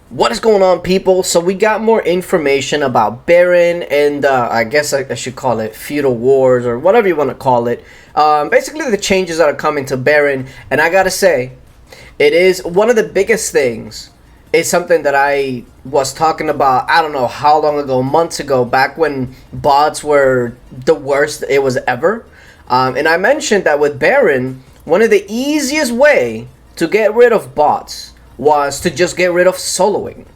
What is going on, people? So we got more information about Baron and I guess I should call it Feudal Wars or whatever you want to call it. Basically the changes that are coming to Baron, and I gotta say, it is one of the biggest things. It's something that I was talking about, I don't know how long ago, months ago, back when bots were the worst it was ever. And I mentioned that with Baron, one of the easiest way to get rid of bots was to just get rid of soloing,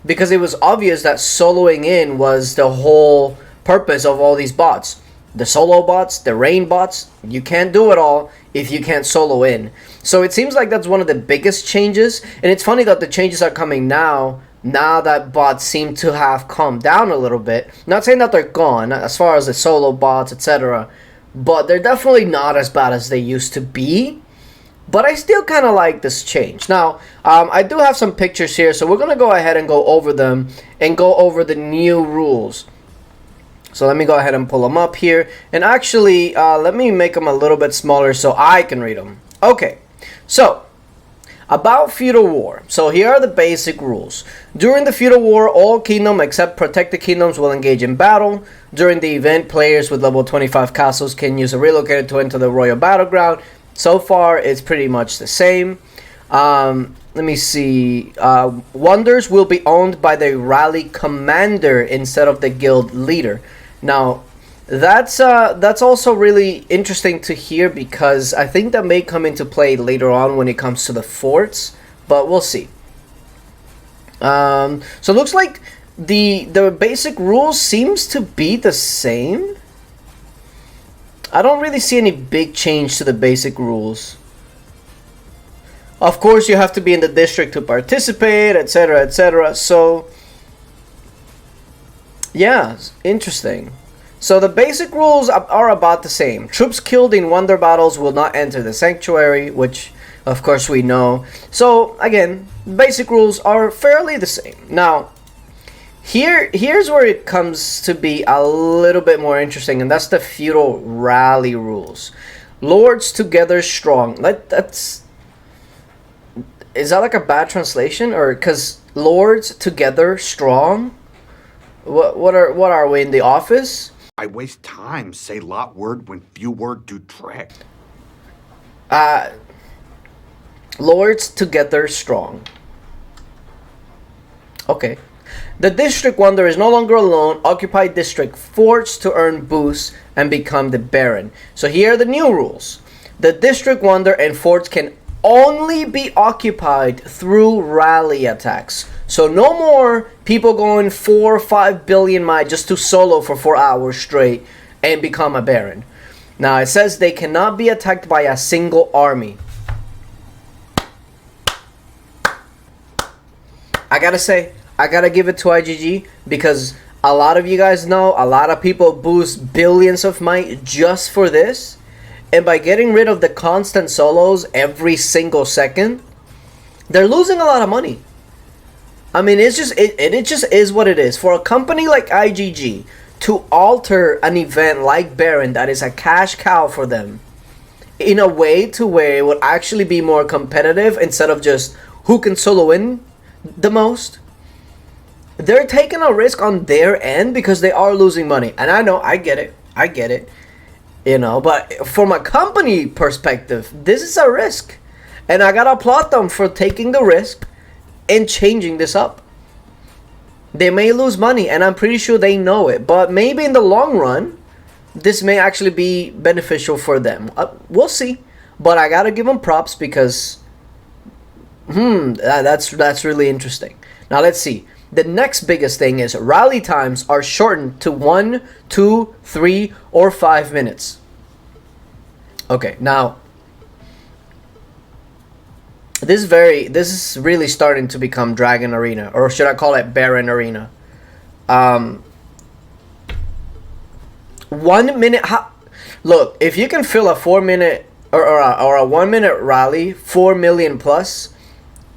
because it was obvious that soloing in was the whole purpose of all these bots. The solo bots, the rain bots, you can't do it all if you can't solo in. So it seems like that's one of the biggest changes, and it's funny that the changes are coming now that bots seem to have calmed down a little bit. Not saying that they're gone as far as the solo bots, etc., but they're definitely not as bad as they used to be. But I still kind of like this change. Now, I do have some pictures here, so we're going to go ahead and go over them and go over the new rules. So let me go ahead and pull them up here. And actually, let me make them a little bit smaller so I can read them. Okay, so about Feudal War. So here are the basic rules. During the Feudal War, all kingdoms except protected kingdoms will engage in battle. During the event, players with level 25 castles can use a relocator to enter the royal battleground. So far, it's pretty much the same. Let me see. Wonders will be owned by the rally commander instead of the guild leader. Now, that's also really interesting to hear, because I think that may come into play later on when it comes to the forts, but we'll see. So it looks like the basic rules seems to be the same. I don't really see any big change to the basic rules. Of course, you have to be in the district to participate, etc., etc. So, yeah, interesting. So the basic rules are about the same. Troops killed in wonder battles will not enter the sanctuary, which, of course, we know. So, again, basic rules are fairly the same. Now, Here's where it comes to be a little bit more interesting, and that's the feudal rally rules. Lords together strong. Is that like a bad translation, or because lords together strong? What are we in the office? I waste time, say lot word when few word do trick. Lords together strong. Okay. The district wonder is no longer alone. Occupy district forts to earn boosts and become the baron. So here are the new rules. The district wonder and forts can only be occupied through rally attacks. So no more people going 4 or 5 billion miles just to solo for 4 hours straight and become a baron. Now it says they cannot be attacked by a single army. I gotta give it to IGG, because a lot of you guys know, a lot of people boost billions of might just for this. And by getting rid of the constant solos every single second, they're losing a lot of money. I mean, it just is what it is. For a company like IGG to alter an event like Baron that is a cash cow for them in a way to where it would actually be more competitive instead of just who can solo in the most, they're taking a risk on their end because they are losing money. And I know, I get it, you know, but from a company perspective, this is a risk, and I gotta applaud them for taking the risk and changing this up. They may lose money, and I'm pretty sure they know it, but maybe in the long run this may actually be beneficial for them. We'll see, but I gotta give them props, because that's really interesting. Now let's see. The next biggest thing is rally times are shortened to 1, 2, 3, or 5 minutes. Okay, now this is really starting to become Dragon Arena, or should I call it Baron Arena? 1 minute. Look, if you can fill a 4-minute or a 1-minute rally, 4 million plus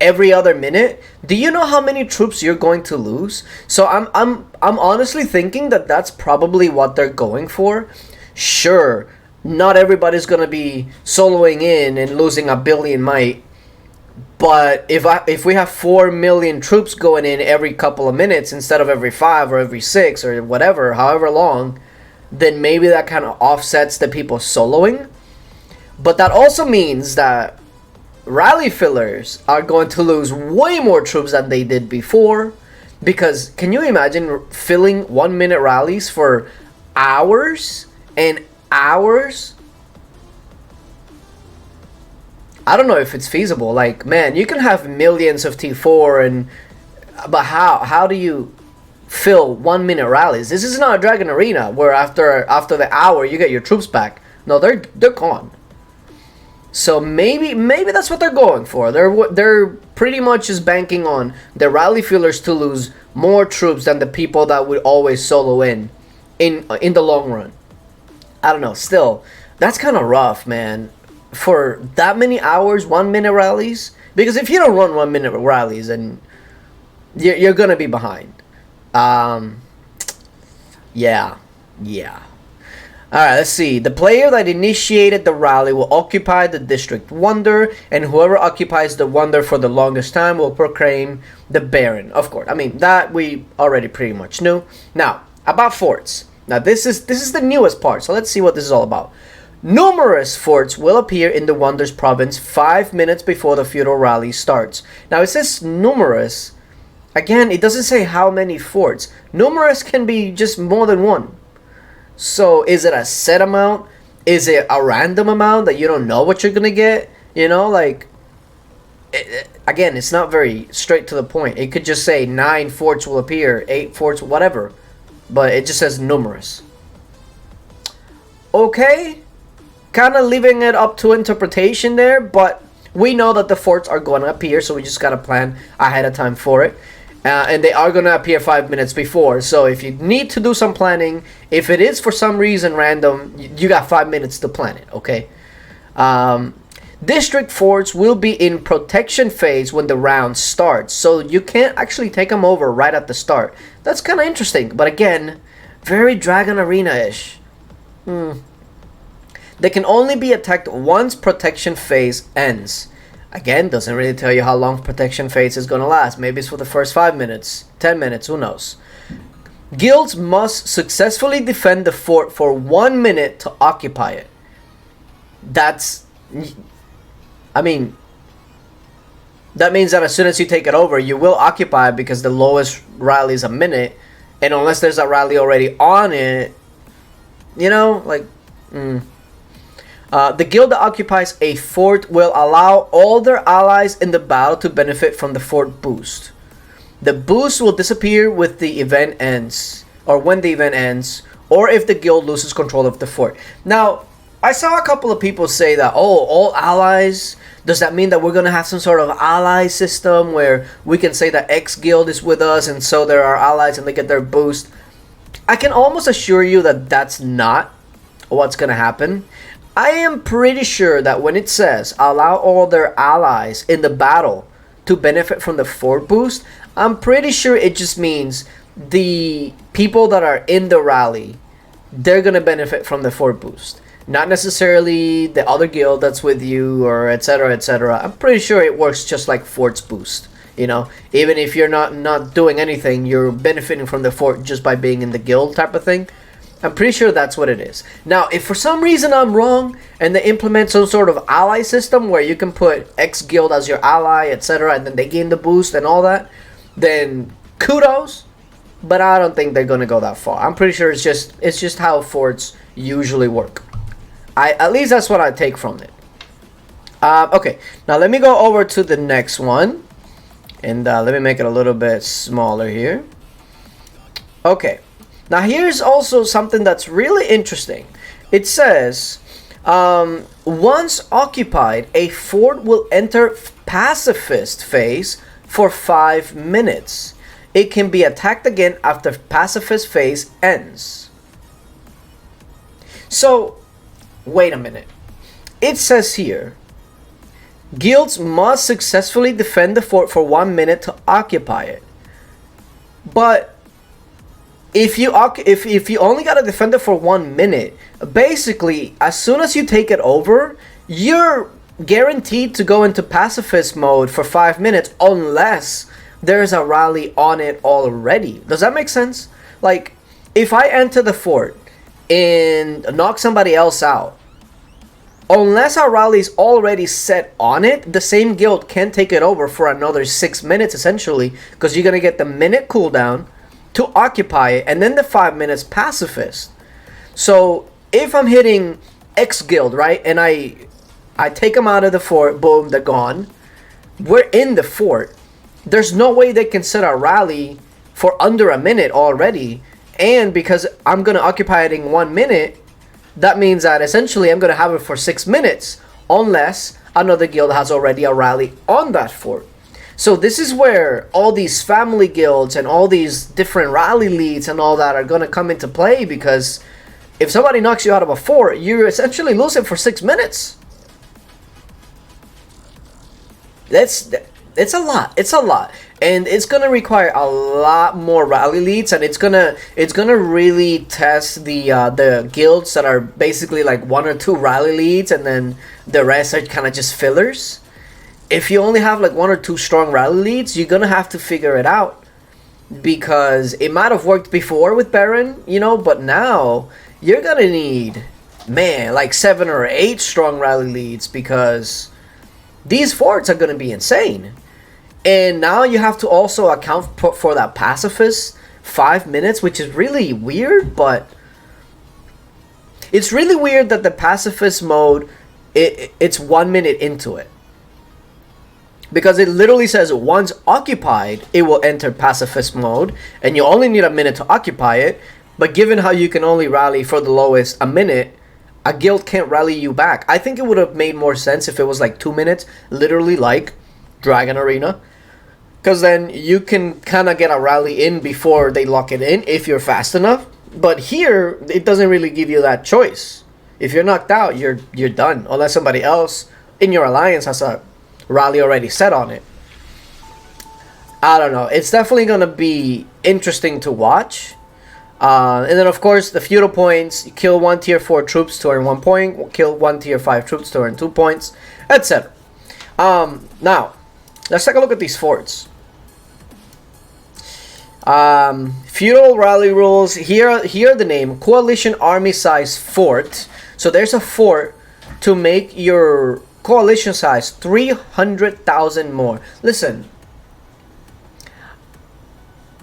every other minute, do you know how many troops you're going to lose? So I'm honestly thinking that that's probably what they're going for. Sure, not everybody's gonna be soloing in and losing a billion might, But if we have 4 million troops going in every couple of minutes instead of every 5 or every 6 or whatever, however long, then maybe that kind of offsets the people soloing. But that also means that rally fillers are going to lose way more troops than they did before. Because can you imagine filling 1 minute rallies for hours and hours? I don't know if it's feasible. Like, man, you can have millions of T4 but how do you fill 1 minute rallies? This is not a Dragon Arena where after the hour you get your troops back. No, they're gone. So maybe that's what they're going for. They're pretty much just banking on the rally fillers to lose more troops than the people that would always solo in the long run. I don't know. Still, that's kind of rough, man. For that many hours, 1 minute rallies. Because if you don't run 1 minute rallies, then you're gonna be behind. Yeah. Alright, let's see. The player that initiated the rally will occupy the District Wonder, and whoever occupies the Wonder for the longest time will proclaim the Baron. Of course. I mean, that we already pretty much knew. Now, about forts. Now, this is the newest part, so let's see what this is all about. Numerous forts will appear in the Wonders province 5 minutes before the feudal rally starts. Now, it says numerous. Again, it doesn't say how many forts. Numerous can be just more than one. So, is it a set amount? Is it a random amount that you don't know what you're gonna get? You know, like, again, it's not very straight to the point. It could just say 9 forts will appear, 8 forts, whatever. But it just says numerous. Okay. Kind of leaving it up to interpretation there, but we know that the forts are going to appear, so we just got to plan ahead of time for it. And they are going to appear 5 minutes before, so if you need to do some planning, if it is for some reason random, you got 5 minutes to plan it, okay? District forts will be in protection phase when the round starts, so you can't actually take them over right at the start. That's kind of interesting, but again, very Dragon Arena-ish. They can only be attacked once protection phase ends. Again, doesn't really tell you how long protection phase is going to last. Maybe it's for the first 5 minutes, 10 minutes, who knows. Guilds must successfully defend the fort for 1 minute to occupy it. That's... I mean... That means that as soon as you take it over, you will occupy it because the lowest rally is a minute. And unless there's a rally already on it... You know, like... The guild that occupies a fort will allow all their allies in the battle to benefit from the fort boost. The boost will disappear with the event ends, or when the event ends, or if the guild loses control of the fort. Now, I saw a couple of people say that, oh, all allies, does that mean that we're going to have some sort of ally system where we can say that X guild is with us and so there are allies and they get their boost? I can almost assure you that that's not what's going to happen. I am pretty sure that when it says allow all their allies in the battle to benefit from the fort boost, I'm pretty sure it just means the people that are in the rally, they're going to benefit from the fort boost. Not necessarily the other guild that's with you or etc, etc. I'm pretty sure it works just like forts boost. You know, even if you're not doing anything, you're benefiting from the fort just by being in the guild type of thing. I'm pretty sure that's what it is. Now, if for some reason I'm wrong and they implement some sort of ally system where you can put X guild as your ally, etc., and then they gain the boost and all that, then kudos. But I don't think they're gonna go that far. I'm pretty sure it's just how forts usually work. At least that's what I take from it. Okay, now let me go over to the next one, and let me make it a little bit smaller here. Okay. Now here's also something that's really interesting. It says, once occupied, a fort will enter pacifist phase for 5 minutes. It can be attacked again after pacifist phase ends. So, wait a minute. It says here, guilds must successfully defend the fort for 1 minute to occupy it. But if you only got to defend it for 1 minute, basically, as soon as you take it over, you're guaranteed to go into pacifist mode for 5 minutes unless there's a rally on it already. Does that make sense? Like, if I enter the fort and knock somebody else out, unless our rally's already set on it, the same guild can take it over for another 6 minutes, essentially, because you're going to get the minute cooldown to occupy it, and then the 5 minutes pacifist. So, if I'm hitting X guild, right, and I take them out of the fort, boom, they're gone. We're in the fort. There's no way they can set a rally for under a minute already, and because I'm going to occupy it in 1 minute, that means that essentially I'm going to have it for 6 minutes unless another guild has already a rally on that fort. So this is where all these family guilds and all these different rally leads and all that are going to come into play, because if somebody knocks you out of a fort, you're essentially losing for 6 minutes. It's a lot. It's a lot, and it's gonna require a lot more rally leads, and it's gonna really test the guilds that are basically like 1 or 2 rally leads, and then the rest are kind of just fillers. If you only have like 1 or 2 strong rally leads, you're gonna have to figure it out, because it might have worked before with Baron, you know, but now you're gonna need, man, like 7 or 8 strong rally leads, because these forts are going to be insane. And now you have to also account for that pacifist 5 minutes, which is really weird, but it's really weird that the pacifist mode, it's 1 minute into it. Because it literally says once occupied, it will enter pacifist mode, and you only need a minute to occupy it. But given how you can only rally for the lowest a minute, a guild can't rally you back. I think it would have made more sense if it was like 2 minutes, literally like Dragon Arena. Because then you can kind of get a rally in before they lock it in if you're fast enough. But here, it doesn't really give you that choice. If you're knocked out, you're done. Unless somebody else in your alliance has a rally already set on it. I don't know. It's definitely going to be interesting to watch. And then, of course, the feudal points. You kill 1 tier 4 troops to earn 1 point. Kill 1 tier 5 troops to earn 2 points, etc. Now, let's take a look at these forts. Feudal rally rules. Here the name. Coalition army size fort. So there's a fort to make your coalition size 300,000 more. Listen,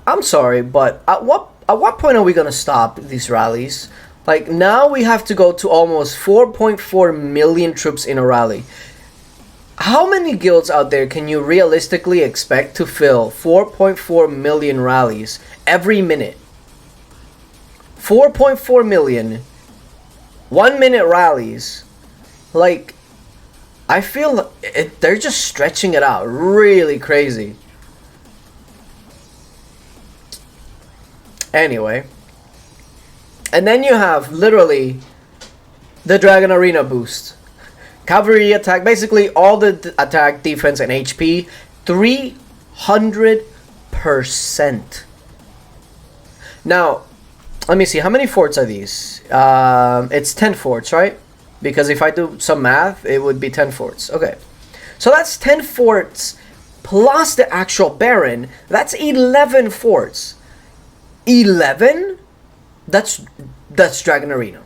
I'm sorry, but at what point are we gonna stop these rallies? Like, now we have to go to almost 4.4 million troops in a rally. How many guilds out there can you realistically expect to fill 4.4 million rallies every minute? 4.4 million 1 minute rallies. Like, I feel they're just stretching it out really crazy. Anyway, and then you have literally the Dragon Arena boost. Cavalry attack, basically all the attack, defense, and HP, 300%. Now, let me see, how many forts are these? It's 10 forts, right? Because if I do some math, it would be 10 forts. Okay, so that's 10 forts plus the actual Baron. That's 11 forts. 11? That's Dragon Arena.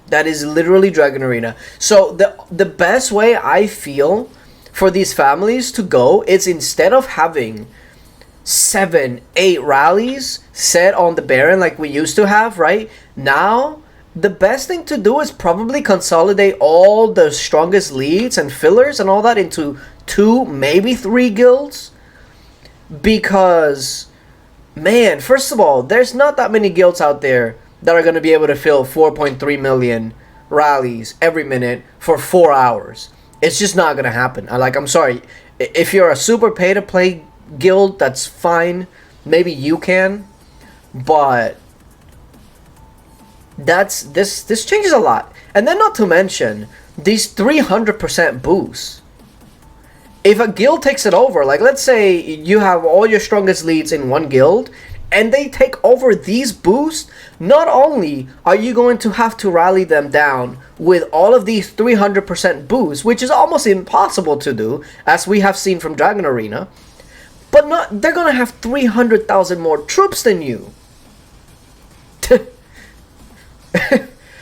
That is literally Dragon Arena. So the best way I feel for these families to go is, instead of having 7, 8 rallies set on the Baron like we used to have, right? Now, the best thing to do is probably consolidate all the strongest leads and fillers and all that into 2, maybe 3 guilds. Because, man, first of all, there's not that many guilds out there that are going to be able to fill 4.3 million rallies every minute for 4 hours. It's just not going to happen. I'm sorry. If you're a super pay-to-play guild, that's fine. Maybe you can. But this changes a lot. And then, not to mention, these 300% boosts. If a guild takes it over, like let's say you have all your strongest leads in one guild, and they take over these boosts, not only are you going to have to rally them down with all of these 300% boosts, which is almost impossible to do, as we have seen from Dragon Arena, but they're going to have 300,000 more troops than you.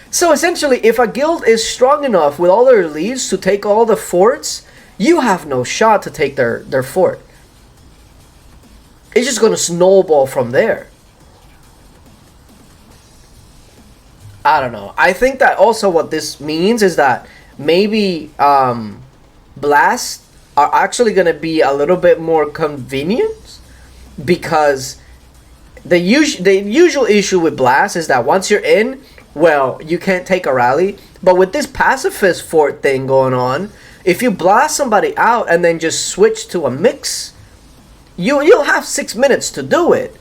So essentially, if a guild is strong enough with all their elites to take all the forts, you have no shot to take their fort. It's just going to snowball from there. I don't know. I think that also what this means is that maybe blasts are actually going to be a little bit more convenient, because the usual issue with blasts is that once you're in, well, you can't take a rally. But with this pacifist fort thing going on, if you blast somebody out and then just switch to a mix, you'll have 6 minutes to do it.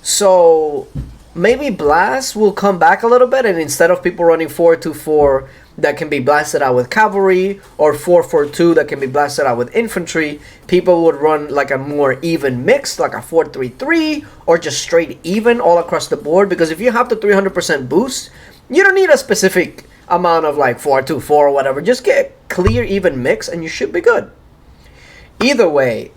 So maybe blast will come back a little bit, and instead of people running 4-2-4 that can be blasted out with cavalry, or 4-4-2 that can be blasted out with infantry, people would run like a more even mix, like a 4-3-3, or just straight even all across the board. Because if you have the 300% boost, you don't need a specific amount of like 4-2-4 or whatever. Just get clear even mix and you should be good. Either way,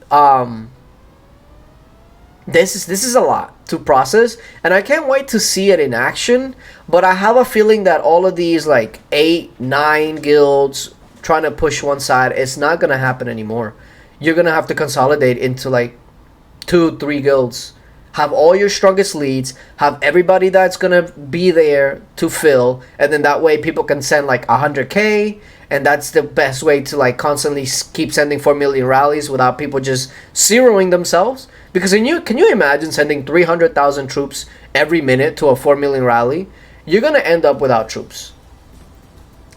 this is a lot to process, and I can't wait to see it in action. But I have a feeling that all of these like 8-9 guilds trying to push one side, it's not gonna happen anymore. You're gonna have to consolidate into like 2-3 guilds, have all your strongest leads, have everybody that's gonna be there to fill, and then that way people can send like 100k, and that's the best way to like constantly keep sending 4 million rallies without people just zeroing themselves. Because can you imagine sending 300,000 troops every minute to a 4 million rally? You're gonna end up without troops.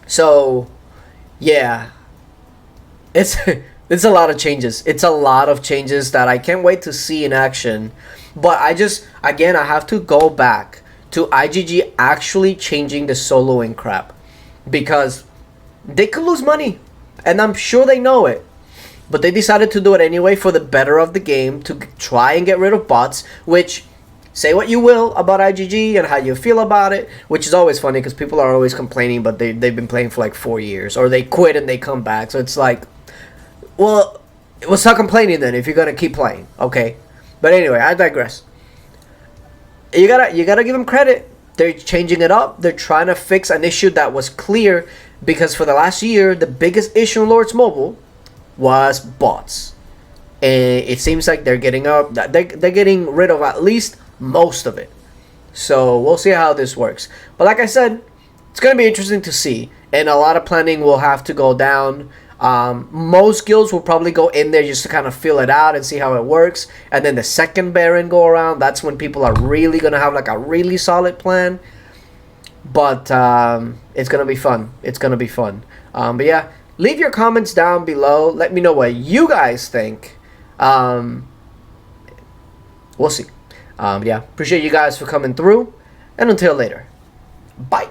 So yeah, it's it's a lot of changes. It's a lot of changes that I can't wait to see in action. But I have to go back to IGG actually changing the soloing crap, because they could lose money, and I'm sure they know it. But they decided to do it anyway for the better of the game, to try and get rid of bots, which, say what you will about IGG and how you feel about it, which is always funny because people are always complaining, but they've been playing for like 4 years, or they quit and they come back. So it's like, well, stop complaining then if you're going to keep playing, okay? But anyway, I digress. You gotta give them credit. They're changing it up. They're trying to fix an issue that was clear, because for the last year, the biggest issue in Lords Mobile was bots, and it seems like they're getting rid of at least most of it. So we'll see how this works. But like I said, it's gonna be interesting to see, and a lot of planning will have to go down. Most guilds will probably go in there just to kind of feel it out and see how it works, and then the second Baron go around, that's when people are really gonna have like a really solid plan. But it's gonna be fun. But yeah, leave your comments down below. Let me know what you guys think. We'll see. Yeah, appreciate you guys for coming through. And until later, bye.